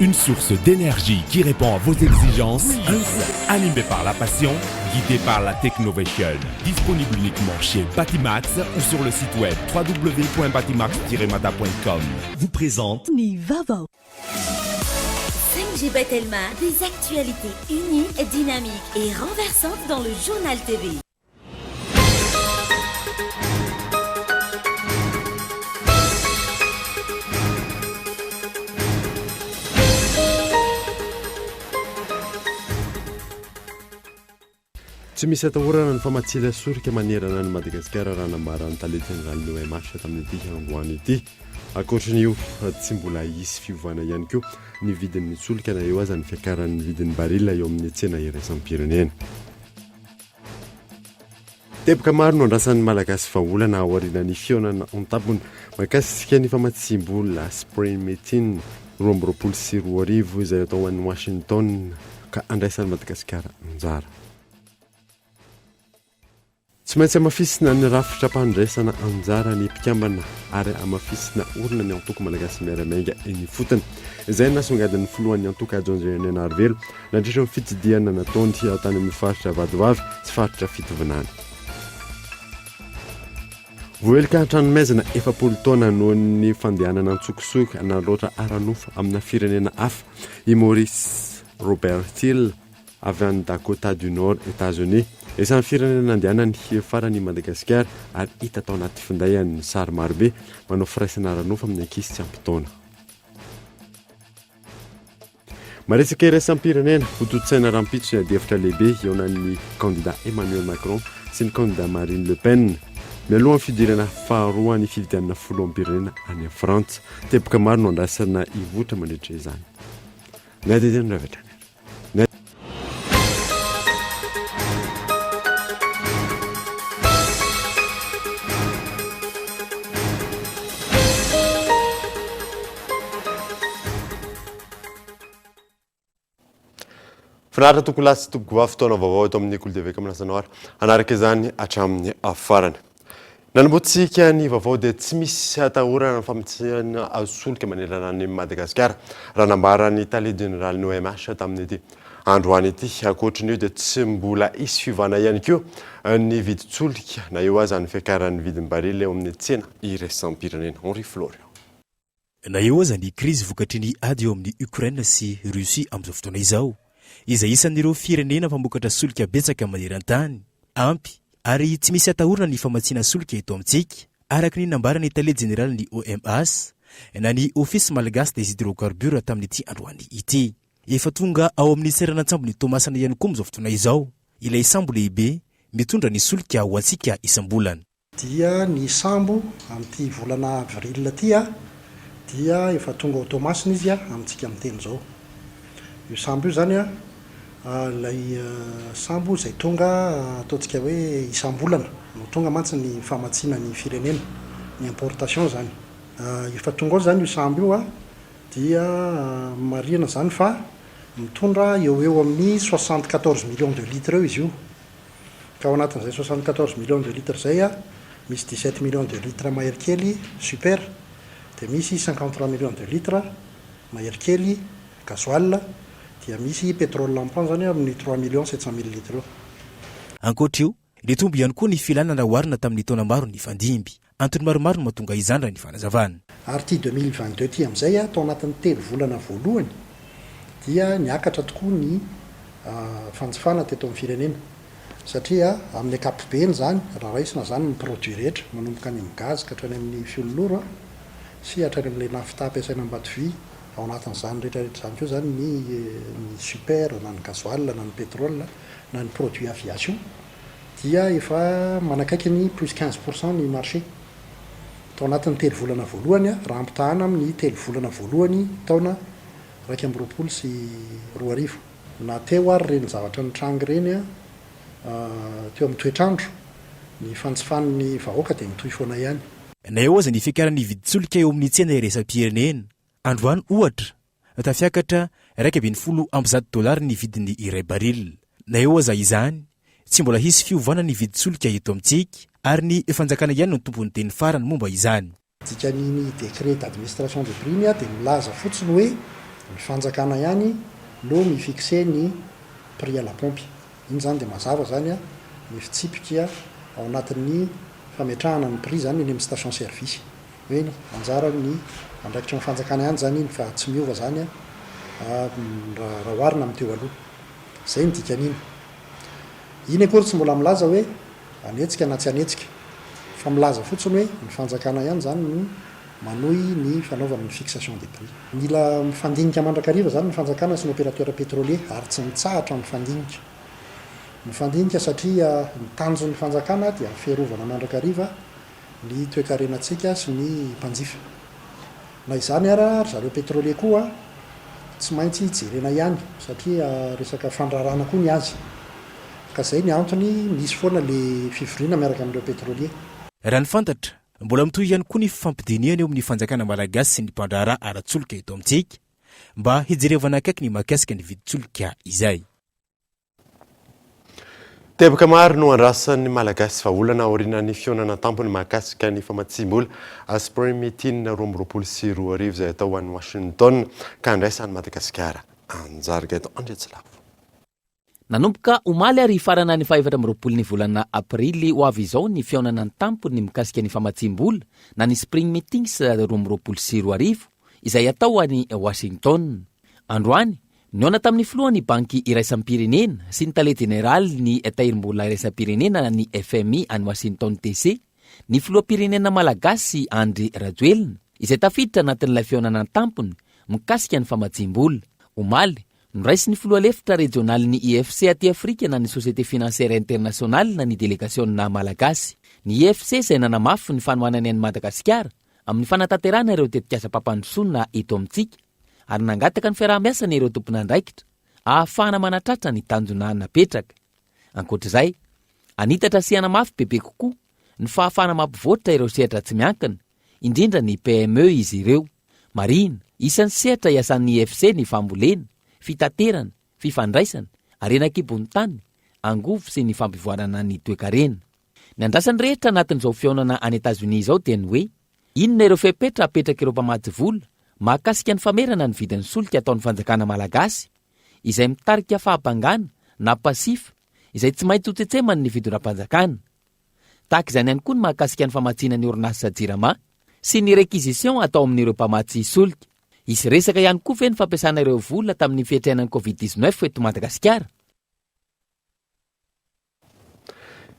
une source d'énergie qui répond à vos exigences, animé par la passion, guidé par la technovation. Disponible uniquement chez Batimax ou sur le site web www.batimax-mata.com. Vous présente Nivavo. 5G Batelma, des actualités uniques, dynamiques et renversantes dans le journal TV. Tsy misy atahorana ny famatsila sorika manerana ny Madagasikara raha nambarany taletin'ny OMH tamin'ity androany ity. Ankoatran'io tsy mbola hisy fiovana ihany koa ny vidin'ny solika na eo aza ny fiakaran'ny vidin'ny barila eo amin'ny tsena iraisam-pirenena. Teboka maro no andrasan'ny malagasy vahaolana ao aorian'ny fihaonana an-tampony mahakasika ny famatsim-bola Spremetin 2024 izay atao an'i Washington ka andraisan'ny Madagasikara anjara. Tsy maintsy amafisina ny rafitra mpandraisana anjara ny mpikambana ary amafisina orona ny antoko malagasy miaramainga eny fotony. Izay nasongadin'ny filohan'ny antoka Jonjeny Narvelo nandritra ny fitidiana nataony tany amin'ny faritra Vadivavy sy faritra Fitovinany. Voelika hatranomaizana 7 taona noho ny fandehanana antsokosoka naloatra aranofa amina firenena hafa i Maurice Robert Hill avy any Dakota du Nord, États-Unis. Isan'ny firenena nandehanany farany Madagasikara ary hita tao anaty finday ny sary marobe manao firaisana aranofa amin'ny ankizy tsy ampy-taona. Maresaka iraisam-pirenena hototsaina rampitso ny adefitra lehibe eo an'ny candidat Emmanuel Macron sy ny candidat Marine Le Pen. Mialohan'ny fidirana faharoa ny fividianana filoham-pirenena any Frantsa. Teboka maro no andrasana ivotra mandritra izany. Nadedeny ravitra. Finaritra tokony lasy toko vavy fotoana vaovao eto amin'ny École TV Kamanasana ary anaraka izany hatramin'ny afarany. Nanomboantsika ny vaovao dia tsy misy atahorana ny famatsiana solika manerana ny Madagasikara raha nambarany tale generaly OMH tamin'ity androany ity. Ankoatran'io dia tsy mbola hisy fiovana ihany koa ny vidin-tsolika na eo aza ny fiakaran'ny vidin'ny barila eo amin'ny tsena iraisam-pirenena. Henri Florian. Na eo aza ny krizy vokatry ny ady eo amin'ny Ukraine sy Russie amin'izao fotoana izao, izay isan'ireo firenena mpamokatra solika betsaka maneran-tany, ampy ary tsy misy atahorana ny famatsiana solika eto amintsika araka ny nambarany tale generaly ny OMS na ny ofisy malagasy des hydrocarbures tamin'ity androany ity. Efa tonga ao amin'ny seranantsambo ny Tomasana ihany koa amin'izao fotoana izao ilay sambo lehibe mitondra ny solika ho antsika isam-bolana. Dia ny sambo amin'ity volana avril ity dia efa tonga ao Tomasina izy amintsika miteny zao. Io sambo io zany lay sambo izay tonga ataontsika hoe isam-bolana no tonga mantsy ny famatsiana ny firenena ny importation zany. Efa tonga ao zany io sambo io dia marina zany fa mitondra eo amin'ny 74 millions de litres eo izy io. Ka ao anatin'izay 74 millions de litres zay misy 17 millions de litres maherikely super, dia misy 53 millions de litres maherikely gasoil, dia misy pétrole lampant zany amin'ny 3 700 000 litres eo. Ankoatra io, ny tombo ihany koa ny filanana oharina tamin'ny taona maro ny fandimby. Antony maromaro no mahatonga izany raha ny fanazavana. Ary ty 2022 ty amin'izay tao anatin'ny 3 volana voalohany dia niakatra tokoa ny fanjifana teto amin'ny firenena. Satria amin'ny ankapobeny zany raha raisina zany ny produit rehetra manomboka any amin'ny gaz ka hatrany amin'ny fiolon'oro sy hatrany amin'ilay nafta ampiasaina am-batovy ao anatin'izany rehetrarehetra zany koa zany ny super na ny gasoil na ny pétrole na ny produit aviation dia efa manakaiky ny plus 15% ny marché tao anatin'ny 3 volana voalohany raha ampitahana amin'ny 3 volana voalohany taona 2022 sy 2023. Na teo ary reny zavatra nitranga reny teo amin'ny toetrandro ny fanjifan'ny vahoaka dia mitohy foana ihany. Na eo aza ny fiakaran'ny vidin-tsolika eo amin'ny tsena iraisam-pirenena. Androany ohatra tafiakatra $120 ny vidin'ny iray baril. Na eo aza izany tsy mbola hisy fiovana ny vidin-tsolika eto amintsika ary ny fanjakana ihany no tompony teny farany momba izany. Dikan'ny décret d'administration de prix dia milaza fotsiny hoe ny fanjakana ihany no mifixe ny prix à la pompe. Iny zany de mazava zany a ny fitsipika ao anatin'ny fametrahana ny prix zany eny amin'ny station service. Hoe anjara ny andraikitra ny fanjakana ihany zany iny fa tsy miova zany raha oharina amin'ny teo aloha. Zay ny dikan'iny. Iny akory tsy mbola milaza hoe anetsika na tsy anetsika. Fa milaza fotsiny hoe ny fanjakana ihany zany no manohy ny fanaovana ny fixation des prix. Mila mifandinika mandrakariva zany ny fanjakana sy ny opérateur pétrolier ary tsy mitsahatra mifandinika. Mifandinika satria ny tanjon'ny fanjakana dia fiarovana mandrakariva ny toe-karenantsika sy ny mpanjifa. Na izany ara zareo pétrolier koa tsy maintsy jerena ihany satria resaka fandrarana koa ny azy. Ka zay ny antony misy foana le fivoriana miaraka amin'ireo pétrolier. Raha ny fantatra, mbola mitohy ihany koa ny fifampidiniana eo amin'ny fanjakana malagasy sy ny mpandraharaha ara-tsoloka eto amintsika mba hijerevana akaiky ny mahakasika ny vidin-tsoloka izay. Tebaka maro no andrasan'ny malagasy fa olana aorinan'ny fionana tampony mahakasika ny famatsimbola Spring-Meeting 2024 izay atao any Washington ka andraisan'ny Madagasikara. Anjarika eto Andretsilavo. Nanomboka omaly ary farana ny 24 ny volana Aprily ho avy izao ny fionana ny tampony mikasika ny famatsimbola na ny Spring Meetings 2024 izay atao any Washington. Androany niona tamin'ny filohan'ny banky iraisam-pirenena sy ny tale generaly ny tairim-bola iraisam-pirenena ny FMI any Washington DC ny filoha-pirenena malagasy Andry Rajoelina izay tafiditra anatin'ilay fionana ny tampony mikasika ny famatsimbola. Omaly noraisy ny filoha lefitra regionaly ny IFC aty Afrika na ny Société Financière Internationale na ny délégationna malagasy. Ny IFC izay nanamafy ny fanohanany any Madagasikara amin'ny fanatanterana ireo tetikasa pampandrosoana eto amintsika ary nangataka ny fiaraha-miasana ireo tompon'andraikitra ahafahana manatratra ny tanjona napetraka. Ankoatr'izay, anitatra sy anamafy bebe kokoa ny fahafahana mampivoatra ireo sehatra tsy miankina, indrindra ny PME izy ireo. Marina, isan'ny sehatra iasan'ny IFC ny fambolena, fitaterana, fifandraisana, arenan-kibony tany, angovo sy ny fampivoarana ny toe-karena. Ny andrasany rehetra anatin'izao fionana any États-Unis izao dia ny hoe inona ireo fepetra apetraka ireo mpamatsy vola mahakasika ny famerana ny vidin'ny solika ataon'ny fanjakana malagasy izay mitarika fahabangana na pasifa izay tsy maintsy ho tsetsemany ny vidinam-panjakana. Tahaka izany ihany koa ny mahakasika ny famatsiana ny orinasa jirama sy ny réquisition atao amin'ireo mpamatsy solika. Isy resaka ihany koa ve ny fampiasana ireo vola tamin'ny fiatrainan'ny COVID-19 eto Madagasikara.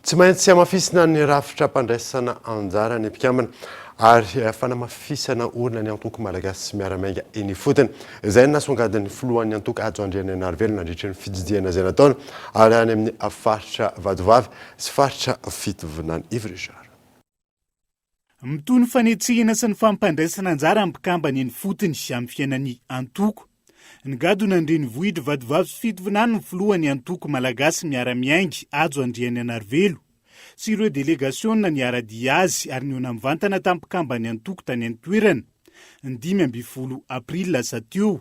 Tsy maintsy amafisana ny rafitra mpandraisana anjara ny mpikambana ary fanamafisana olona ny antoko malagasy miaramainga eny fotony. Izay nasongadin'ny filohan'ny antoko Ajo Andriana Narvelona nandritra ny fididiana izay nataony ary any amin'ny faritra Vadovavy sy faritra Fitovinany Ivry. Mitoy ny fanetsihana sy ny fampandraisana anjara amin'ny mpikambana eny fotony sy amin'ny fiainan'ny antoko. Ny gado nandreny vohidry Vadovavy sy Fitovinany ny filohan'ny antoko malagasy miara-miaingy Ajo Andriana Narvelo sy ireo délégationna ny aradia azy ary niona mivantana tamin'ny mpikambana antoko tany an-toerana ny 5 Aprily lasa teo.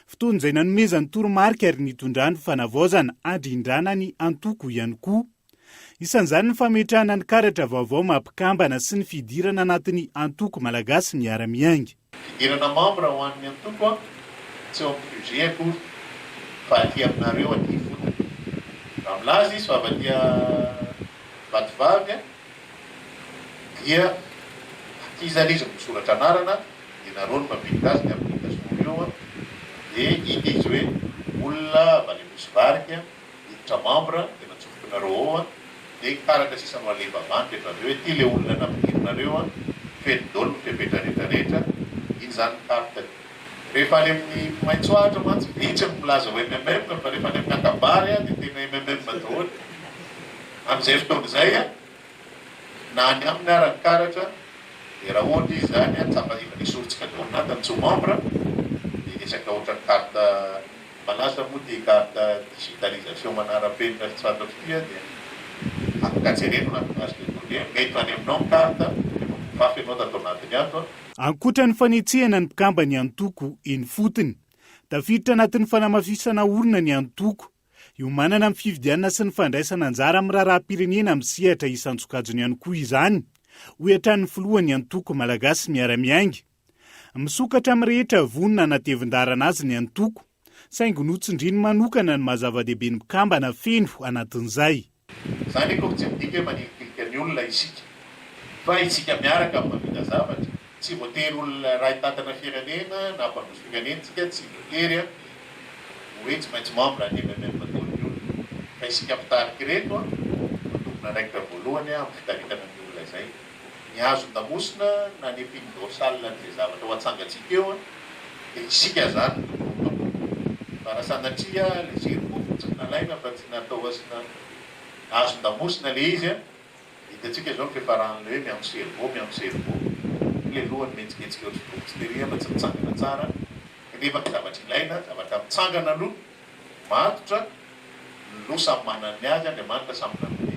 Fotoana izay nanomezany toromarika ary nitondrany fanavaozana andrindrana ny antoko ihany koa. Isan'izany ny fametrahana ny karatra vaovao mampikambana sy ny fidirana anatin'ny antoko malagasy miara-miaingy. Fidirana membre ho an'ny antoko tsy ao amin'ny budget akory fa aty aminareo aty fotony. Raha milaza izy fa avadia Vadovavy dia akizan'izy misoratra anarana dia nareo ny mampiditra azy ny amin'ny tasony eo dia hita izy hoe olona valemosy varika hiditra membre dia natsofokinareo ao dia karatra sisa no aleva vanitra efa avy hoe ty le olona nampidirinareo fedidolo ny fepetra rehetrarehetra iny zany kartany. Rehefa any amin'ny maitsoahatra mantsy vitsy milaza ho MMM fa rehefa any amin'ny akabary dia tena MMM daholo. Amin'izay fotoana izay na any amin'ny arany karatra dia raha ohatra izy zany tsapa efa nisoritsika daholo natany tsy ho membre dia resaka ohatran'ny carte malaza moa dia carte digitalisation manara-penitra tsy fantatr'ity dia afaka jereno anatin'azy dia mety any aminao carte fafy ianao tatao anatiny ato. Ankoatra ny fanetsehana ny mpikambana antoko eny fotony, tafiditra anatin'ny fanamafisana olona ny antoko. Io manana amin'ny fifidianana sy ny fandraisana anjara amin'ny raharaham-pirenena amin'ny sehatra isan-tsokajiny ihany koa izany, ho iatran'ny filohan'ny antoko malagasy miara-miaingy. misokatra amin'ny rehetra vonina natevin-darana azy ny antoko, saingy notsindriny manokana ny mazava-dehibe ny mpikambana feno anatin'izay. Zany eko tsy midika hoe manilikilika ny olona isika, fa isika miaraka amin'ny mahavita zavatra. Tsy voatery olona ray tatana firenena na mpandroso firenena tsika tsy voatery hoe tsy maintsy membre ny MMM-matolony olona. Fa isika mitariky reto tompona raikitra voalohany amin'ny fitaritana ny olona izay. Ny azo ndamosina na ny epine dorsale n'izay zavatra ho atsangatsika eo dia isika zany fa raha sanatria le zero-mofo tsy nalaina fa tsy natao asina azo ndamosina le izy hitantsika zao fifaran'le hoe miamo cerveau le lohany mihetsiketsiky ohatsy mba tsy mitsangana tsara nefa zavatra ilaina zavatra mitsangana aloha matotra no samy manana ny azy Andriamanitra samy nanome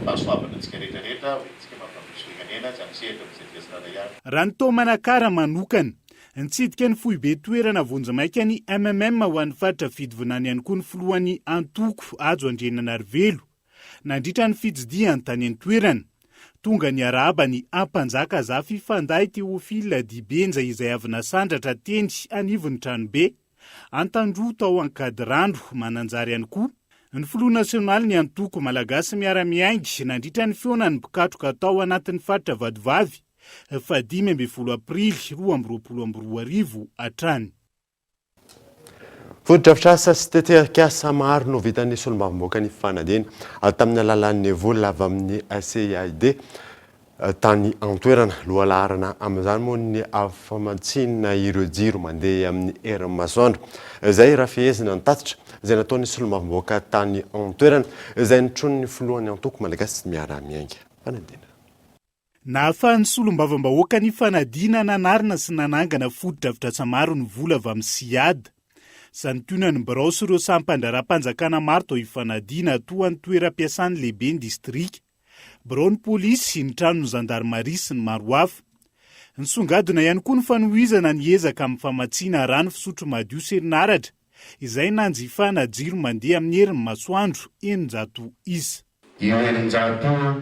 fahasoavana antsika rehetrarehetra tsika mampandroso firenena tsy anisehatra misetrika sinana ihany. Raha ny tao manakara manokana nitsidika ny foibe toerana vonjamaika ny MMM ho an'ny faritra fidivinany ihany koa ny filohan'ny antoko Ajo Andriananarivelo nandritra ny fitsidiany tany an-toerana. Tonga ny arahaba ny ampanjaka Zafy Fanday Théophile Dibenja izay avy nasandratra teny anivon'ny tranobe antandro tao Ankadirando mananjary ihany koa ny filoha nasionaly ny antoko malagasy miara-miaingy nandritra ny fionany mpikatroka tao anatin'ny faritra vadivavy 15 Aprily 2022 hatrany. Foto-drafitrasa sy teteakasa maro no vitan'ny solombavamboaka ny fanadina tamin'ny alalan'ny vola avy amin'ny CID tany antoerana lohalarana amin'izany moa ny afamatsinina ireo jiro mandeha amin'ny herin'ny masoandro. Izay raha fihezina ny tatitra izay nataon'ny solombavamboaka tany antoerana izay nitron'ny filohan'ny antoko malagasy miara-miainga. Fanadina. Nahafahan'ny solombavambahoaka ny fanadina nanarina sy nanangana foto-drafitrasa maro ny vola avy amin'ny CIAD. Santunany birao sy ireo sampandraram-panjakana maro tao ifanadina toa ny toeram-piasany lehibe ny distrika. Birao ny polisy, ny tranon'ny zandarmaria sy ny maro hafa. Nisongadina ihany koa ny fanohizana ny ezaka amin'ny famatsiana rano fisotro madio sy herinaratra, izay nanjifana jiro mandeha amin'ny herin'ny masoandro 900 isa. Io 900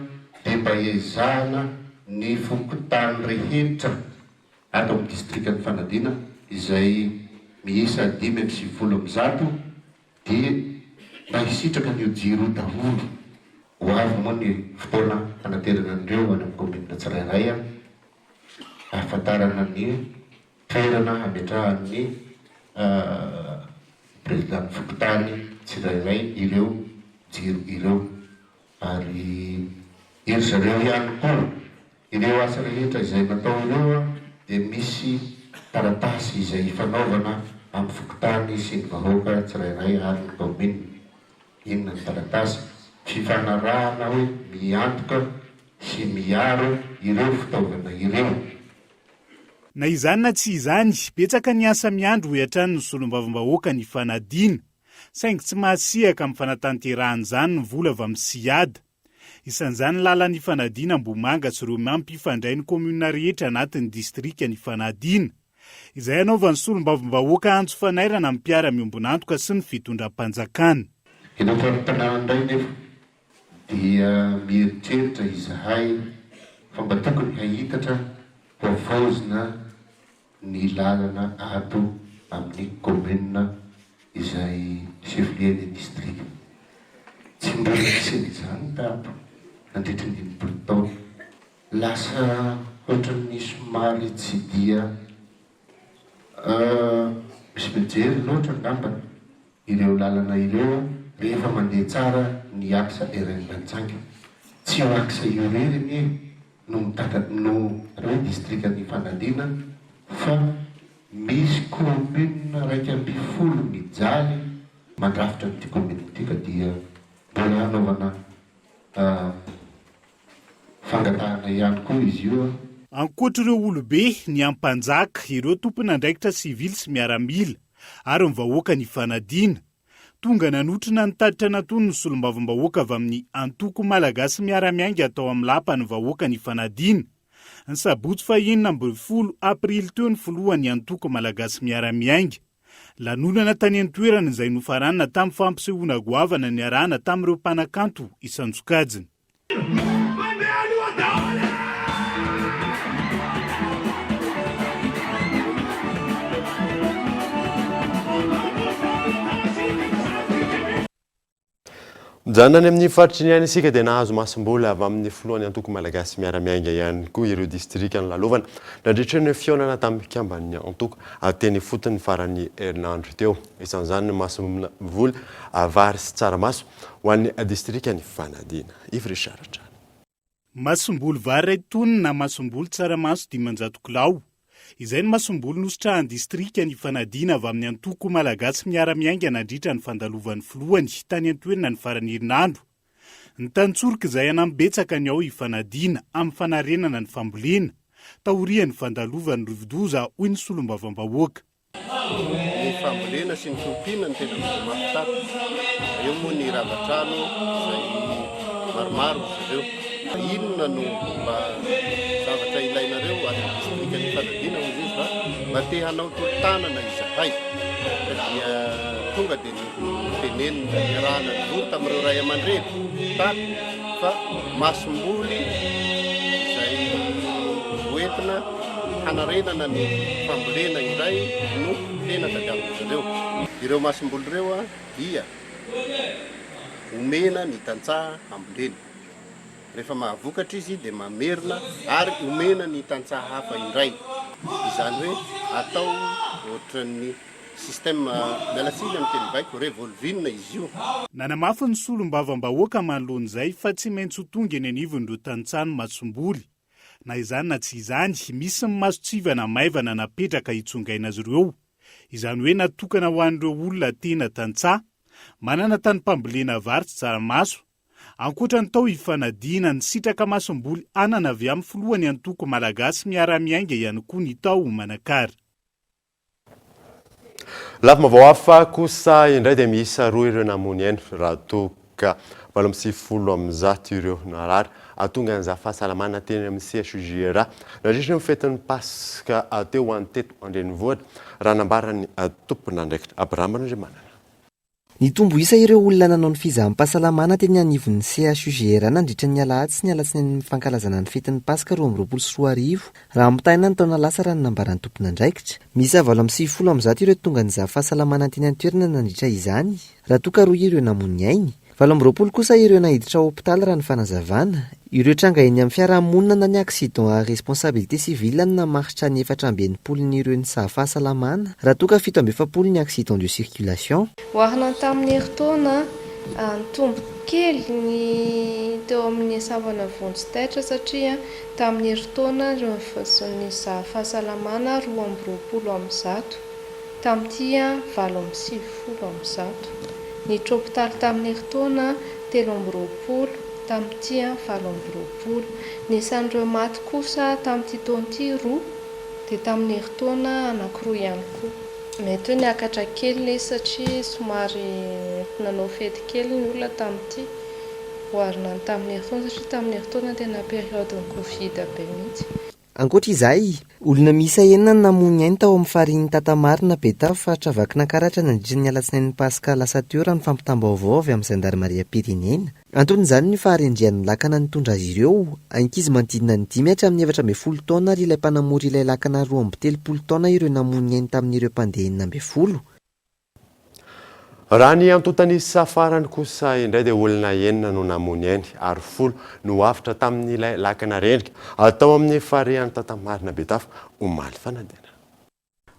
dia mba ezahana ny fokontany rehetra ato amin'ny distrikany fanadina izay miisa 520 dia mba hisitraka ny jiro daholo ho avy moa ny fotoana hanaterana an'ireo any amin'ny kominina tsirairay ahafantarana ny toerana hametrahan'ny président fokontany tsirairay ireo jiro ireo ary ery zareo ihany koa ireo asa rehetra izay natao ireo dia misy taratasy izay fanaovana amin'ny fokontany sy ny vahoaka tsirairay ary ny komina. Inona ny taratasy? Fifanarahana hoe miantoka sy miaro ireo fitaovana ireo. Na izany na tsy izany, betsaka ny asa miandro ho iatran'ny solombavambahoaka ny fanadina, saingy tsy mahasiaka amin'ny fanatanterahana izany ny vola avy amin'ny CIAD. Isan'izany lalan'ny fanadina Mbomanga sy ireo mampifandray ny komuna rehetra anatin'ny distrika ny fanadina, izay anaovan'ny solombavambahoaka antso fanairana amin'ny mpiara-miombonantoka sy ny fitondram-panjakana. Ireo fampitanana indray nefa dia mieritreritra izahay fa mba tokony hahitatra ho avaozina ny lalana ato amin'ny komuna izay chef-lieu district. Tsy mbola nisy izany tato nandritra ny taona lasa ohatran'ny somary tsy dia misy mijery loatra ngambana ireo lalana ireo rehefa mandeha tsara ny aksa RN25. Tsy ho aksa io reriny no reo distrika ny fanadina fa misy komuna 120 mijaly mandrafitra n'ity komuna ity ka dia mbola hanaovana fangatahana ihany koa izy io. Ankoatr'ireo olobe ny ampanjaka, ireo tompon'andraikitra sivily sy miaramila ary ny vahoaka ny fanadina, tonga nanotrina ny tatitra natony ny solombavambahoaka avy amin'ny antoko malagasy miara-miainga atao amin'ny lapa ny vahoaka ny fanadina. Ny sabotsy 20 Aprily teo ny filohan'ny antoko malagasy miara-miainga. Lanonana tany an-toerana izay nofaranana tamin'ny fampisehoana goavana ny arahana tamin'ireo mpanakanto isanjokajiny. Janany amin'ny faritry ny ihany isika dia nahazo masom-boly avy amin'ny filohan'ny antoko malagasy miara-miainga ihany koa ireo distrika ny lalovana nandritra ny fionana tamin'ny kamban'ny antoko teny fotony farany herinandro teo isan'izany ny masom-voly vary sy tsaramaso ho an'ny distrika ny Fanadina. Yves Richard. Masom-boly vary ray tony na masom-boly tsaramaso 500 kilao. Izay ny masom-boly nositran'ny distrika ny Fanadina avy amin'ny antoko malagasy miara-miainga nandritra ny fandalovan'ny filohany tany Antoerana ny farany herinandro. Ny tantsorika izay anambetsaka ny ao i Fanadina amin'ny fanarenana ny fambolena taorian'ny fandalovan'ny rivodoza hoy ny solombavam-bahoaka. Ny fambolena sy ny fiompiana ny tena mafitaka. Eo moa ny ravatrano izay maromaro ireo. Inona no mba zavatra ilainareo amin'ny distrika ny Fanadina hoy izy mba te hanao tolo-tanana izahay. Dia tonga dia tenenina niarahana ny vory tamin'ireo ray aman-dreny tato fa masom-boly izay hoentina hanarenana ny fambolena iray no tena tadiavin'izy ireo. Ireo masom-boly ireo dia omena ny tantsaha ambolena. Rehefa mahavokatra izy dia mamerina ary omena ny tantsaha hafa indray. Izany hoe atao ohatran'ny système mialatsiny amin'ny teny baiko revolvine izy io. Nanamafy ny solombavam-bahoaka manoloan'izay fa tsy maintsy ho tonga eny anivon'ireo tanitsahany masom-boly. Na izany na tsy izany, misy ny masotsivana maivana napetraka hitsongaina azy ireo. Izany hoe natokana ho an'ireo olona tena tantsaha, manana tany-pambolena vary sy tsaramaso. Ankoatra ny tao i Fanadina ny sitraka masom-boly anana avy amin'ny filohany antoko malagasy miara-miainga ihany koa ny tao manakary. Lafim-baovao hafa kosa indray dia miisa roa ireo namony eny raha toka 80 ireo narary atonga an'iza fahasalamana teny amin'ny CHUJRA nandritra ny fetin'ny Paska teo anteto Andrenivohitra raha nambarany tompon'andraikitra Abraham Andriamanana. Nitombo isa ireo olona nanao ny fizaham-pahasalamana teny anivon'ny CHUJRA nandritra ny alahady sy ny alatsinainy fankalazana ny fetin'ny Paska 2024 raha ampitaina ny taona lasa raha ny nambarany tompon'andraikitra. Misy 80 ireo tonga nizaha fahasalamana teny Antoerana nandritra izany raha toka roa ireo namony ainy. 20 kosa ireo nahiditra ao hopitaly raha ny fanazavana. Ireo tranga eny amin'ny fiarahamonina na ny accident à responsabilité civile na maritra ny 480 ireo ny saha fahasalamana raha toka 770 ny accident de circulation. Oharina tamin'ny herintaona nitombo kely ny teo amin'ny savana vonjy-taitra satria tamin'ny herintaona ireo ny saha fahasalamana 220 tamin'ity 770. Ny hopitaly tamin'ny herintaona 320 tamin'ity 720. Ny isan'ireo maty kosa tamin'ity taon'ity 2 dia tamin'ny herintaona anankiroa ihany koa. Mety hoe niakatra kely satria somary nanao fety kely ny olona tamin'ity. Oharina tamin'ny herintaona satria tamin'ny herintaona tena période Covid be mihitsy. Ankoatra izay, olona miisa enina namony ainy tao amin'ny farin'ny Tatamarina Betafo faritra Vakinankaratra nandritra ny alatsinainy Paska lasa teo raha ny fampitam-baovao avy amin'ny Gendarmeria Pirenena. Anton'izany ny faharendrian'ny lakana nitondra azy ireo, ankizy manodidina ny 5 hatramin'ny 12 taona ary ilay mpanamory ilay lakana 13 taona ireo namony ainy tamin'ireo mpandeha 12. Raha ny antotany safarany kosa indray dia olona enina no namony ainy ary 10 no afitra tamin'ilay lakana rendrika atao amin'ny farihan'ny Tatamarina Betafo omaly Fanadina.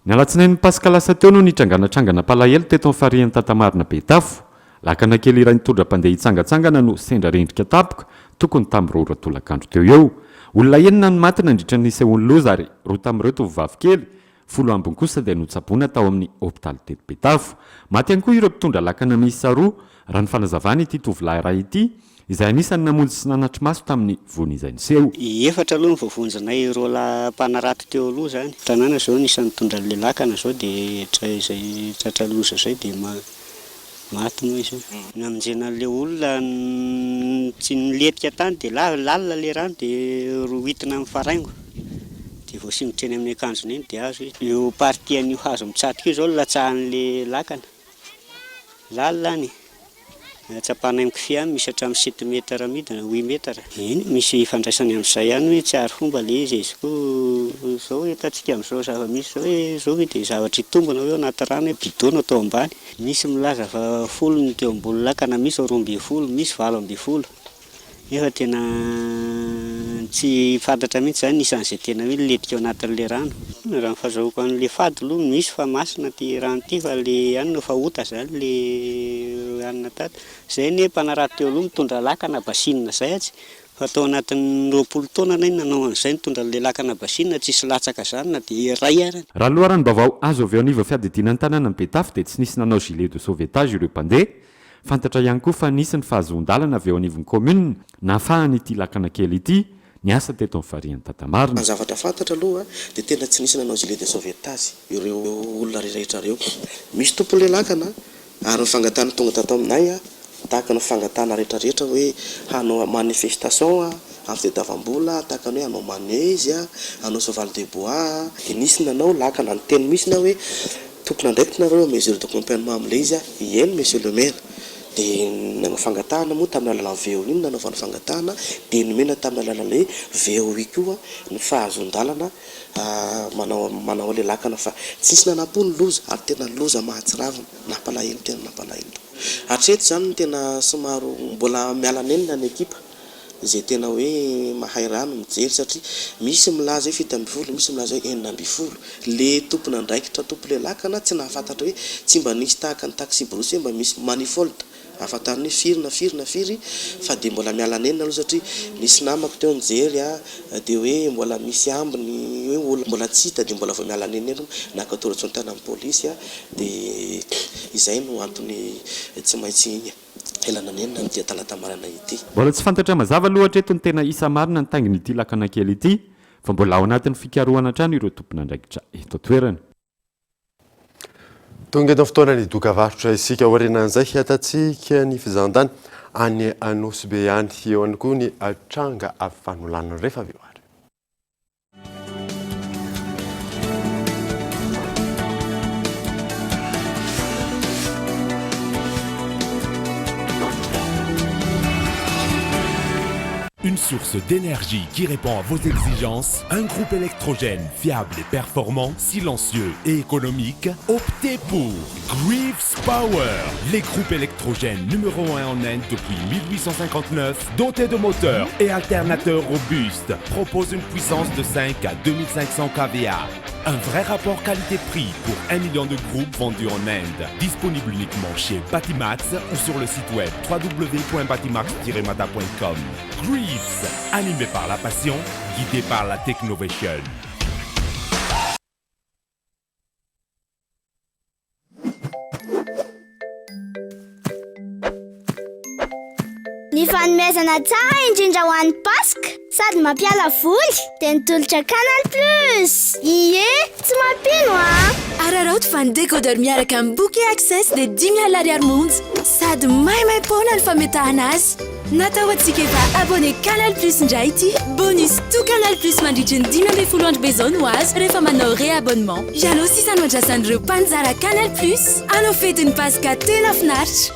Ny alatsinainy Paska lasa teo no nitranganatrangana palahelo teto amin'ny farihan'ny Tatamarina Betafo. Lakana kely iray nitondra mpandeha hitsangatsangana no sendra rendrika tapoka tokony tamin'ny roa ratolakandro teo eo. Olona enina no maty nandritra ny sehoan'loza ary roa tamin'ireo tovovavy kely. 10 ambiny kosa dia notsaboina tao amin'ny hopitaly teto Betafo. Maty ihany koa ireo mpitondra lakana miisa 2 raha ny fanazavana ity tovolahy iray ity izay anisany namonjy sy nanatry maso tamin'ny von'izay niseho. Efatra aloha ny voavonjanay roa mpanarato teo aloha zany. Tanàna zao nisany mitondra le lakana zao dia izay tratra loza zay dia maty moa izy. Namonjena le olona tsy niletika tany dia lalina le rano dia rohitina amin'ny faraingo. Dia voasingotra eny amin'ny akanjony eny dia azo izy. Io partian'io hazo mitsatika io zao latsahan'le lakana. Lalina any. tsapana amin'ny kofia misy hatramin'ny 7 metatra midina 8 metatra. Iny misy fandraisany amin'izay ihany hoe tsy ary fomba le izy izy koa zao hoe tatsika amin'izao zava-misy zao hoe zao hoe dia zavatra hitombona hoe anaty rano hoe bidona atao ambany. Misy milaza fa 10 teo ambony lakana, misy 12, misy 12. Nefa tena tsy fantatra mihitsy zany isan'izay tena hoe ledika ao anatin'le rano. Raha ny fahazahoako an'le fady aloha misy fa masina ty rano ty fa le anina fa ota zany le anina tato. Zay ny mpanarato teo aloha mitondra lakana basinina zay atsy. Fa tao anatin'ny 20 taona na nanao an'izay nitondra le lakana basinina tsisy latsaka zany na dia ray arany. Raha loharany bavao azo avy ao aniva fiadidinan'ny tanàna ny Betafy dia tsy nisy nanao gilet de sauvetage ireo mpandeha. Fantatra ihany koa fa nisy ny fahazon-dalana avy ao anivon'ny commune nahafahany ity lakana kely ity ny asa teto amin'ny varian'ny Tatamarina. Zavatra fantatra aloha dia tena tsy nisy nanao gilet de sauvetage ireo olona rehetra ireo. Misy tompon'le lakana ary ny fangatana tonga tato aminay tahaka ny fangatana rehetrarehetra hoe hanao manifestation amin'ny fitadiavam-bola, tahaka ny hoe hanao manège, hanao cheval de bois. Dia nisy nanao lakana ny teny misy na hoe tompona ndraiky nareo mesure d'accompagnement amin'ilay izy ien monsieur le maire. Dia nanao fangatahana moa tamin'ny alalan'ny VO iny nanaovana fangatahana dia nomena tamin'ny alalan'ilay VO koa ny fahazon-dalana manao le lakana fa tsisy nanam-pony loza ary tena loza mahatsiravina nampalahelo tena nampalahelo. Hatreto zany tena somaro mbola miala nenina ny ekipa izay tena hoe mahay rano mijery satria misy milaza hoe 7 misy milaza hoe 9. Le tompona ndraikitra tompo le lakana tsy nahafantatra hoe tsy mba nisy tahaka ny taxi brosé mba misy manifold afantariny firy fa dia mbola miala nenina aloha satria nisy namako teo nijery dia hoe mbola misy ambiny hoe olona mbola tsy hita dia mbola vao miala nenina nakatoratsy ny tana amin'ny polisy dia izay no antony tsy maintsy iny elana nenina ny dia talata marana ity. Mbola tsy fantatra mazava loatra eto ny tena isa marina ny tanginy ity lakana kely ity fa mbola ao anatin'ny fikarohana trano ireo tompona ndraikitra eto toerana. Tonga eto fotoana ny doka varotra isika aorianan'izay hiatantsika ny fizahantany any Anosy be any eo ihany koa ny tranga avy fanolana rehefa avy eo ary. Une source d'énergie qui répond à vos exigences, un groupe électrogène fiable et performant, silencieux et économique, optez pour Greaves Power, les groupes électrogènes numéro 1 en Inde depuis 1859, dotés de moteurs et alternateurs robustes, proposent une puissance de 5 à 2500 kVA. Un vrai rapport qualité-prix pour 1 million de groupes vendus en Inde. Disponible uniquement chez Batimax ou sur le site web www.batimax-mada.com. Greaves, animé par la passion, guidé par la technovation. Ny fanomezana tsara indrindra ho an'ny Pasika sady mampiala voly dia nitolotra Canal Plus. Ie, tsy mampino Araraoto fa ny décodeur miaraka amin'ny bouquet access dia 10,000 ariary monja sady maimaimpona ny fametahana azy. Natao antsika efa abonné Canal Plus indray ity. Bonus tout Canal Plus mandritry ny 10,000 andro bezoiny ho azy rehefa manao réabonnement. Ianao sisa no andrasan'ireo mpanjara Canal Plus. Anao fetin'ny Pasika tena finaritra.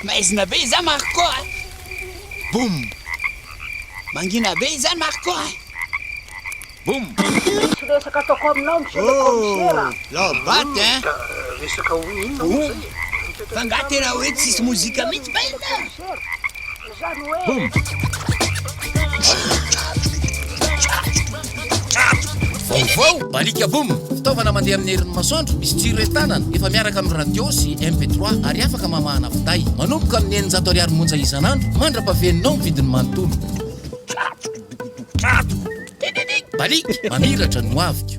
Maizina be izany Marco Boum. Mangina be izany Marco Boum. Resaka ataoko aminao monsieur le commissaire. Labaty Resaka inona moa zay? Fa nga tena hoe tsisy mozika mihitsy ba ina. Zany hoe Boum. Vaovao balika boum. Fitaovana mandeha amin'ny herin'ny masoandro misy jiro entanana efa miaraka amin'ny radio sy MP3 ary afaka mamahana finday. Manomboka amin'ny 900 ariary monja isan'andro mandra-pahaveninao ny vidiny manontolo. Balika mamiratra no aviko.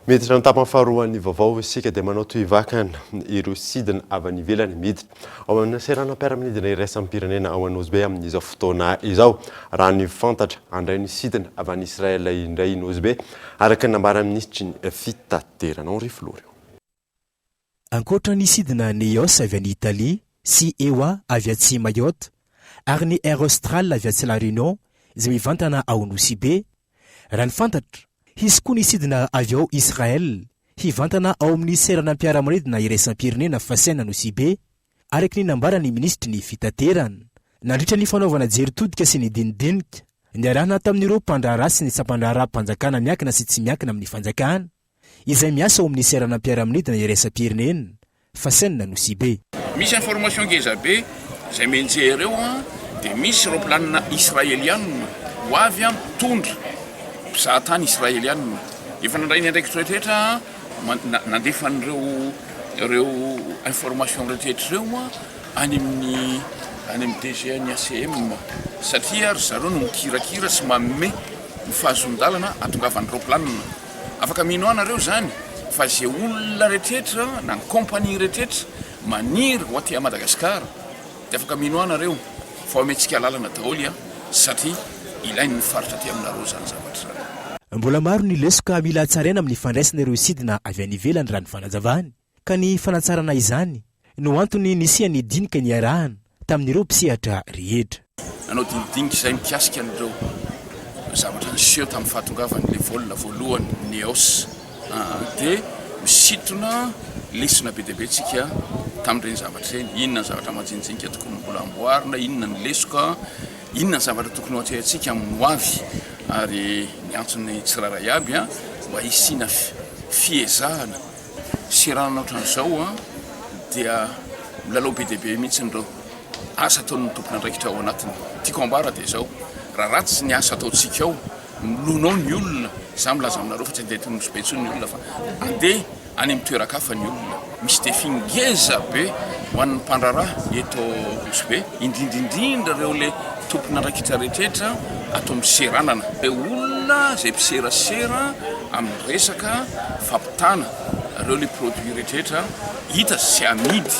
miditra ny tapany faharoan'ny vaovao isika dia manao toy vakana ireo sidina avy any ivelany miditra ao amin'ny seranam-piaramanidina iraisam-pirenena ao an'Ozbe amin'izao fotoana izao raha ny fantatra andray ny sidina avy any Israela indray ny Ozbe araka ny nambara ministry ny fitaterana Henri Florio. Ankoatra ny sidina Neos avy any Italia sy Ewa avy atsy Mayotte ary ny Air Austral avy atsy La Réunion izay mivantana ao Nosy-Be raha ny fantatra hisy koa ny sidina avy ao Israel hivantana ao amin'ny seranam-piaramanidina iraisam-pirenena Fasena Nosy-Be araka ny nambara ny ministry ny fitaterana nandritra ny fanaovana jeritodika sy ny dinidinika niarahana tamin'ireo mpandraharaha sy ny tsampandraharaha-mpanjakana miakina sy tsy miakina amin'ny fanjakana izay miasa ao amin'ny seranam-piaramanidina iraisam-pirenena Fasena Nosy-Be. Misy information ngeza be izay menjereo dia misy roplanina israelianina ho avy mitondra mpizahatany israelianina efa nandray ny andraikitra rehetra nandefan'ireo information rehetra ireo any amin'ny DG ny ACM satria ry zareo no mikirakira sy manome ny fahazondalana atongavany roplanina afaka mino anareo zany fa zay olona rehetra na ny kompania rehetra maniry ho aty Madagasikara dia afaka mino anareo fa ometsika lalana daholo satria ilainy ny faritra aty aminareo zany zavatra. Mbola maro ny lesoka mila tsaraina amin'ny fandraisana ireo sidina avy any ivelany raha ny fanazavany ka ny fanatsarana izany no antony nisiany dinika ny arahana tamin'ireo mpisehatra rehetra. Nanao dinidinika izay mikasika an'ireo zavatra niseho tamin'ny fahatongavan'ilay volina voalohany Neos dia misitona lesona be dia be tsika tamin'ireny zavatra ireny inona ny zavatra majinijinika tokony mbola amboarina inona ny lesoka inona ny zavatra tokony hoatrehantsika amin'ny hoavy ary ny antsony tsiraray aby mba hisina fiezahana seranana ohatran'izao dia milalao be dia be mihitsy nireo asa ataon'ny tompona andraikitra ao anatiny tiako ambara dia izao raha ratsy ny asa ataontsika ao milonao ny olona za milaza aminareo fa tsy andeha tony Nosy-Be intsony ny olona fa andeha any amin'ny toerakafa ny olona misy defi ngeza be ho an'ny mpandraraha eto Nosy-Be indrindraindrindra reo le tompona andraikitra rehetra atao miseranana le olona zay mpiserasera amin'ny resaka fampitana reo le produit rehetra hita sy amidy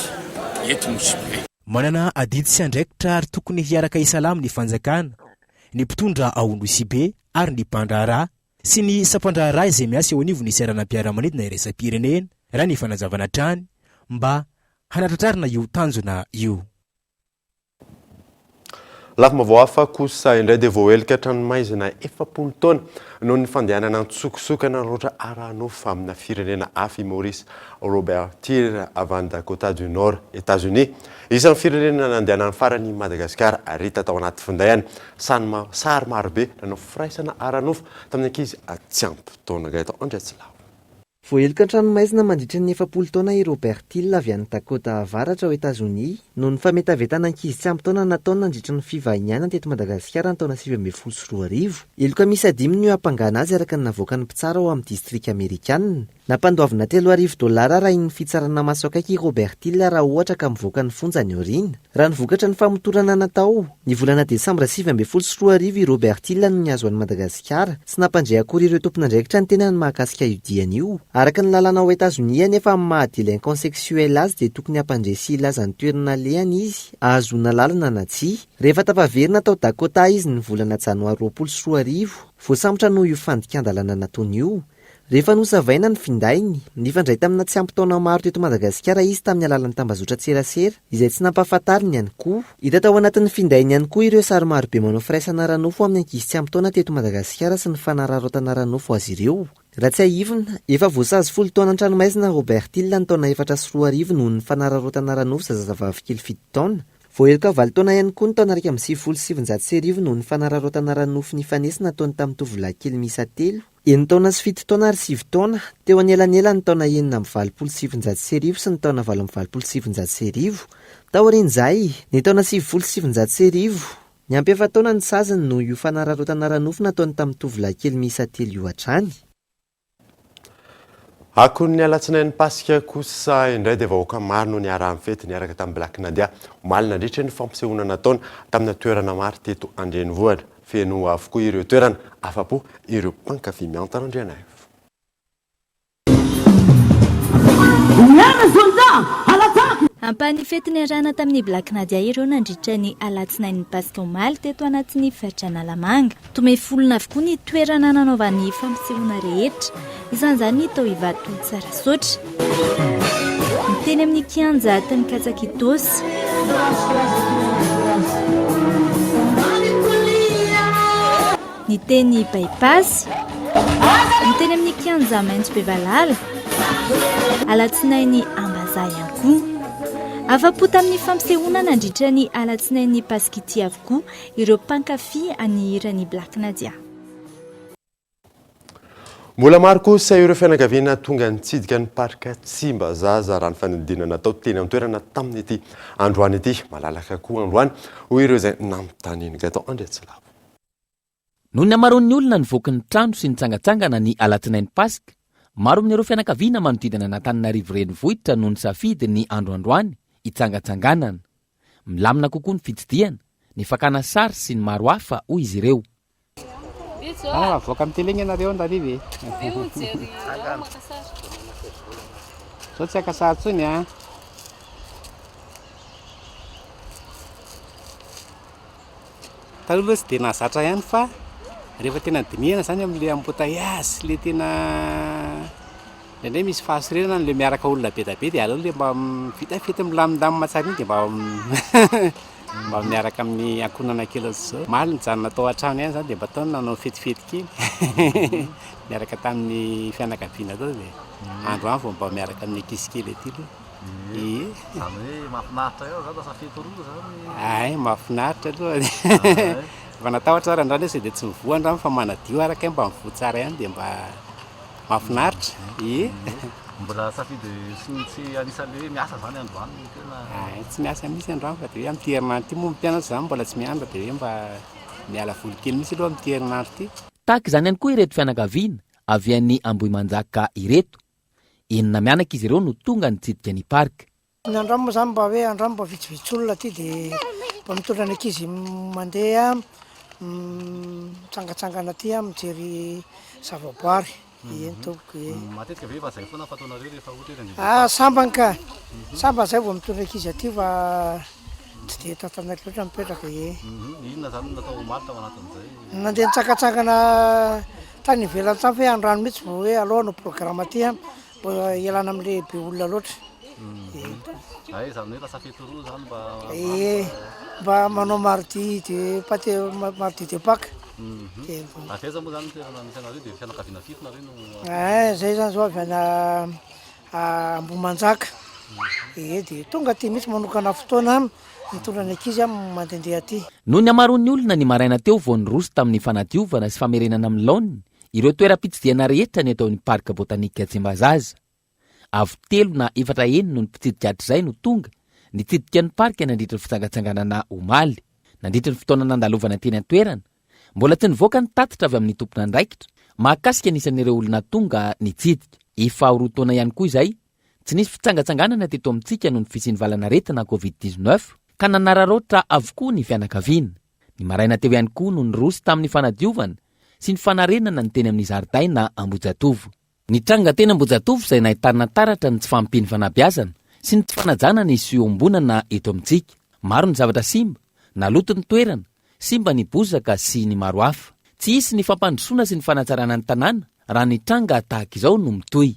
eto Nosy-Be. Manana adidy sy andraikitra ary tokony hiaraka isalama ny fanjakana ny mpitondra ao Nosy-Be ary ny mpandraharaha sy ny sampandraharaha izay miasa eo anivon'ny seranam-piaramanidina iraisam-pirenena raha ny fanazavana trany mba hanatratrarina io tanjona io. Lafa mavao hafa kosa indray dia voahelika hatranomaizina 7 taona noho ny fandehanana ntsokosokana loatra aranofo amina firenena hafa Maurice Robert Tir avy any Dakota du Nord États-Unis isan'ny firenena nandehanany farany Madagasikara ary hita tao anaty finday any sary marobe nanao firaisana aranofo tamin'ny ankizy atsampy taona gaito Andretsilao. Voahelika an-tranomaizina mandritra ny 7 taona i Robert Till avy any Dakota avaratra ao États-Unis noho ny fametavetana ankizy tsy ampy taona nataony nandritra ny fivahiniana teto Madagasikara ny taona 2014. Eloka misy 5 no hampangana azy araka ny navoaka ny mpitsara ao amin'ny distrika Amerikanina. Nampandoavina $3,000 raha iny fitsarana maso akaiky i Robert Till raha ohatra ka mivoaka ny fonjany aoriana. Raha nivokatra ny famotorana natao ny volana Desambra 2014 i Robert Till no niazo an'i Madagasikara sy nampandray akory ireo tompon'andraikitra ny tena ny mahakasika io diany io. Araka ny lalana ao États-Unis anefa amin'ny maha-délinquant sexuel azy dia tokony hampandresy ilazany toerana lehany izy ahazoana lalana na tsia. Rehefa tapaverina tao Dakota izy ny volana Janoary 2014 voasambotra noho io fandikan-dalana nataony io. Rehefa nosavaina ny findainy, nifandray tamina tsy ampy taona maro teto Madagasikara izy tamin'ny alalan'ny tambazotra tserasera izay tsy nampahafantariny ihany koa. Hita tao anatin'ny findainy ihany koa ireo sary marobe manao firaisana aranofo amin'ny ankizy tsy ampy taona teto Madagasikara sy ny fanararaotana aranofo azy ireo. Raha tsy ahivina, efa voasazy 10 taona an-tranomaizina Robert Till ny taona 4 noho ny fanararaotana aranofo zazavavy kely 7 taona. Voahelika 9 taona ihany koa ny taona 2007 noho ny fanararaotana aranofo nifanesina ataony tamin'ny tovolahy kely miisa 3. 9 taona sy 7 taona ary 9 taona teo anelanela ny taona 9,7 sy ny taona 9,7. Taorian'izay ny taona 7,7. Ny ampy 7 taona ny saziny noho io fanararaotana aranofo nataony tamin'ny tovolahy kely miisa 3 io hatrany. Akon'ny alatsinain'ny Pasika kosa indray dia vahoaka maro no niara-amin'ny fety niaraka tamin'ny Black Nadia omaly nandritra ny fampisehoana nataony tamina toerana maro teto Andrenivohitra. Feno avokoa ireo toerana afapo ireo mpankafy miantana Andrianaivo. Ampanifety ny rana tamin'ny Black Nadia ireo nandritra ny alatsinain'ny Paska omaly teto anatin'ny Fiatran'Alamanga. Tomefolona avokoa ny toerana nanaovan'ny fampisehoana rehetra. Isan'izany tao Ivato Tsarasotra. Ny teny amin'ny kianja tany Katsakitosy. Ny teny Bypass. Ny teny amin'ny kianja Maintso Bevalala. Alatsinain'ny Ambaza ihany koa. Afa-po tamin'ny fampisehoana nandritra ny alatsinain'ny Paskity avokoa ireo mpankafy anihirany Black Nadia. Mbola maro kosa ireo fianakaviana tonga nitsidika ny parka Tsimbazaza raha ny fanadinana natao teny amin'ny toerana tamin'ity androany ity. Malalaka koa androany hoy ireo izay namitany gatao Andriatsilavo. Noho ny amaroan'ny olona nivoaka ny trano sy nitsangatsangana ny alatsinain'ny Paska, maro amin'ireo fianakaviana manodidina an'Antananarivo renivohitra no nisafidy ny androandroany itsangatsanganana. Milamina kokoa ny fitsidiana, ny fakana sary sy ny maro hafa hoy izy ireo. Voaka amin'ny télé ianareo andarive. Sao tsy akasary tsony a. Taloha tsy dia nahazatra ihany fa rehefa tena dinihana zany amin'ilay embouteillage le tena indray misy fahasirenana le miaraka olona be da be dia aleo le mba vita fety milamindamy matsara iny dia mba miaraka amin'ny ankonana kely zao. Maly ny janona atao an-trano ihany zany dia mba ataony nanao fetifety kely miaraka tamin'ny fianakaviana tao dia andro any vao mba miaraka amin'ny ankizy kely aty aloha. Mahafinaritra eo zao safety roa zany. Ay, mahafinaritra aloha. Fa natao tsara andrano izay dia tsy mivoa andrano fa manadio araka mba mivoa tsara ihany dia mba mahafinaritra. Mbola safidy tsy anisan'le hoe miasa zany androany tena. Ay, tsy miasa mihitsy androany fa dia hoe amin'ny herinandro ity moa mpianatra zany mbola tsy mianatra dia hoe mba miala voly kely mihitsy aloha amin'ny herinandro ity. Tahaka izany ihany koa ireto fianakaviana avy an'ny Ambohimanjaka ireto. Enina mianaka izy ireo no tonga nitsidika ny parka. Ny androany moa zany mba hoe androany mba vitsivitsy olona aty dia mba mitondra ny ankizy mandeha mitsangatsangana aty mijery zavaboary. Matetika ve fa zay foana fataonareo rehefa ohatra sambany ka. Sambany zay vao mitondra ankizy aty fa tsy dia tatanay loatra mipetraka. Inona zany natao omaly tao anatin'izay? Nandeha nitsangatsangana tany ivelany tany hoe androany mihitsy vao hoe alao no programme aty mba ialana amin'ilay be olona loatra. Ay, zany hoe lasa fety roa zany mba mba manao mardi dia paty mardi de Pâques. Afeza moa zany toerana misy anareo dia fianakaviana fito nareo no. Zay zany zao avy any Ambohimanjaka. Dia tonga aty mihitsy manokana fotoana mitondra ny ankizy mandehandeha aty. Noho ny amaroan'ny olona ny maraina teo vao niroso tamin'ny fanadiovana sy famerenana amin'ny laoniny ireo toeram-pitsidiana rehetra ny atao ny parka botanika Tsimbazaza. Avy 3 na 4 no ny mpitsidika hatr'izay no tonga nitsidika ny parka nandritra ny fitsangatsanganana omaly, nandritra ny fotoana nandalovana teny an-toerana. Mbola tsy nivoaka ny tatitra avy amin'ny tompona andraikitra mahakasika anisan'ireo olona tonga nitsidika. Efa roa taona ihany koa izay tsy nisy fitsangatsanganana teto amintsika noho ny fisian'ny valanaretina COVID-19 ka nanararoatra avokoa ny fianakaviana. Ny maraina teo ihany koa no niroso tamin'ny fanadiovana sy ny fanarenana ny teny amin'ny zaridaina Ambojatovo. Ny tranga teny Ambojatovo izay nahitana taratra ny tsy fampiny fanabeazana sy ny tsy fanajana ny siombonana eto amintsika. Maro ny zavatra simba, naloto ny toerana, simba ny bozaka sy ny maro hafa. Tsy hisy ny fampandrosoana sy ny fanatsarana ny tanàna raha ny tranga tahaka izao no mitohy.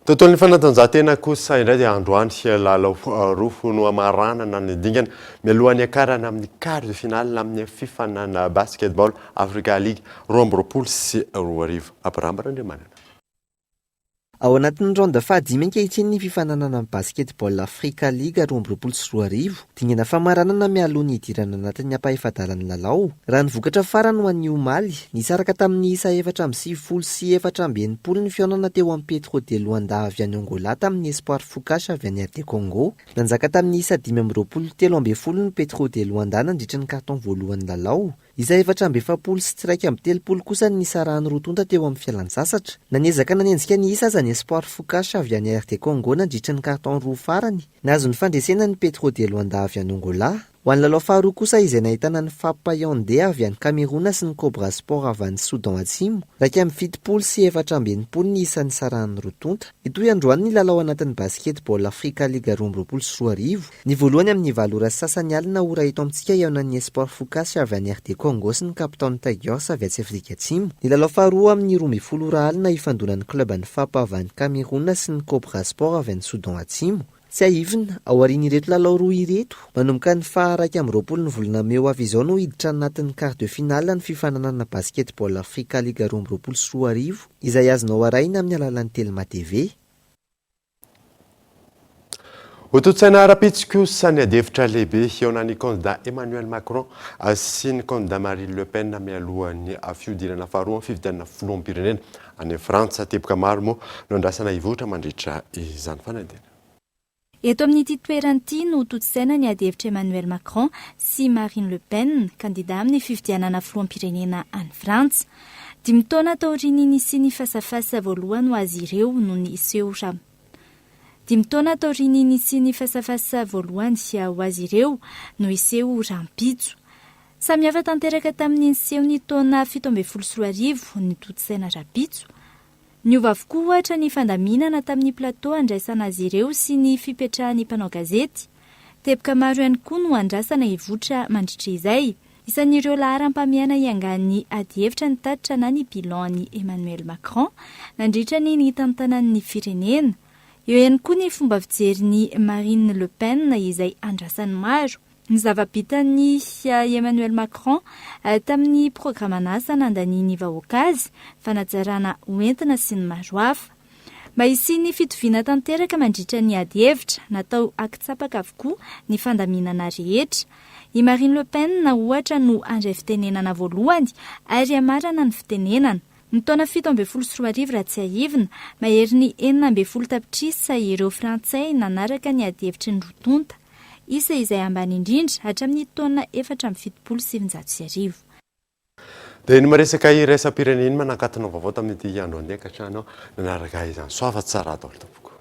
Tontolon'ny fanatanjahantena kosa indray dia androany lalao roa no amaranana ny dingana mialohan'ny akarana amin'ny quart de finale amin'ny fifanana basketball Africa League 2020 sy 2020. Abraham Randriamanana. Ao anatin'ny ronde fahadimy ankehitriny ny fifananana amin'ny basketball Africa League 2020 sy 2020, dingana famaranana mialoha ny idirana anatin'ny ampahefadalan'ny lalao. Raha ny vokatra farany ho an'ny omaly, nisaraka tamin'ny isa 470 sy 480 ny fionana teo amin'ny Petro de Luanda avy any Angola tamin'ny Espoir Fokasha avy any RD Congo. Nanjaka tamin'ny isa 520 ny Petro de Luanda nandritra ny karton voalohany lalao. Isa 470 sy tsiraika amin'ny 30 kosa ny nisarahany rotonda teo amin'ny fialan-tsasatra. Nanezaka nanenjika ny isa zany Espoir Fokasha avy any RD Congo nandritra ny karton roa farany. Nahazo ny fandresena ny Petro de Luanda avy any Angola. ho an'ny lalao faharoa kosa izay nahitana ny Fapaionde avy any Cameroun sy ny Cobra Sport avy any Soudan Atsimo, raika amin'ny 7-4 ny isan'ny saran'ny rotonta. Itoy androany ny lalao anatin'ny basketball Africa Liga 2024. Ny voalohany amin'ny valora sasany alina ora eto amintsika iaonan'ny Espoir Fokasy avy any RD Congo sy ny Cape Tigers avy atsy Afrika Atsimo. Ny lalao faharoa amin'ny 12 alina ifandonan'ny klubany Fapa avy any Cameroun sy ny Cobra Sport avy any Soudan Atsimo. Tsy aivina ao aorian'ireto lalao roa ireto manomboka ny faha 20 ny volana Meo avy izao no hiditra anatin'ny quart de finale ny fifananana basketball Africa Liga 2024 izay azonao araina amin'ny alalan'ny Telma TV. Hototsaina ara-pitsiko sany adevitra lehibe eo an'ny candidat Emmanuel Macron sy ny candidat Marine Le Pen mialohan'ny fihodirana faharoa fifidianana filoham-pirenena any Frantsa. Teboka maro moa no andrasana ivohitra mandritra izany fanadina. Eto amin'ity toerana ity no totsaina ny adevitra Emmanuel Macron sy Marine Le Pen, candidat amin'ny fifidianana filoham-pirenena any Frantsa. 5 taona taorian'ny sy ny fasafasa voalohany ho azy ireo no niseho 5 taona taorian'ny sy ny fasafasa voalohany ho azy ireo no iseho rampitso. Samihafa tanteraka tamin'ny niseho ny taona 17 ny totsaina rapitso. Niova avokoa ohatra ny fandaminana tamin'ny plateau andraisana azy ireo sy ny fipetrahan'ny mpanao gazety. Teboka maro ihany koa no andrasana ivotra mandritra izay. Isan'ireo laharam-pamiana iangan'ny adihevitra ny tatitra na ny bilan'ny Emmanuel Macron nandritra ny tantanan'ny firenena. Eo ihany koa ny fomba fijeriny Marine Le Pen izay andrasany maro. Ny zava-bitan'ny Emmanuel Macron tamin'ny programanasa nandaniany vahoaka azy, fanajarana hoentina sy ny maro hafa. Mba isiany fitoviana tanteraka mandritra ny adihevitra, natao akitsapaka avokoa ny fandaminana rehetra. I Marine Le Pen na ohatra no andray fitenenana voalohany ary amarana ny fitenenana. Ny taona 17 raha tsy aivina, mahery ny 19 tapitrisa ireo Frantsay nanaraka ny adihevitry ny rotonta. Isa izay ambany indrindra hatramin'ny taona 1770. Dia ny maresaka iraisam-pirenena manakatona vaovao tamin'ity andro andeha ka hatrany nanaraka izany soava tsara daholo tompoko.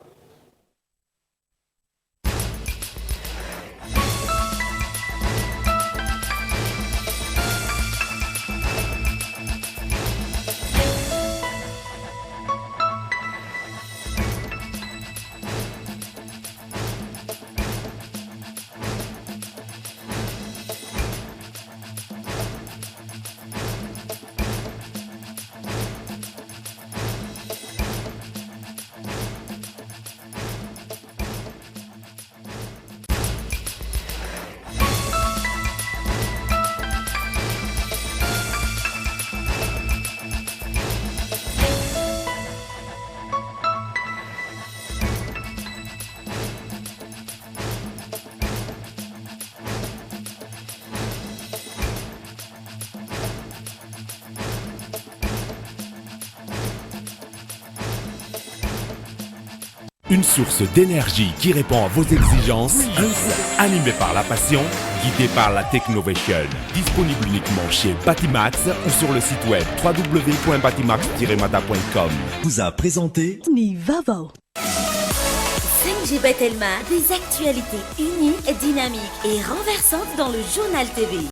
Une source d'énergie qui répond à vos exigences, un groupe animé par la passion, guidé par la technovation. Disponible uniquement chez Batimax ou sur le site web www.batimax-mata.com. Vous a présenté Nivavo. 5G Batelma, des actualités uniques, dynamiques et renversantes dans le journal TV.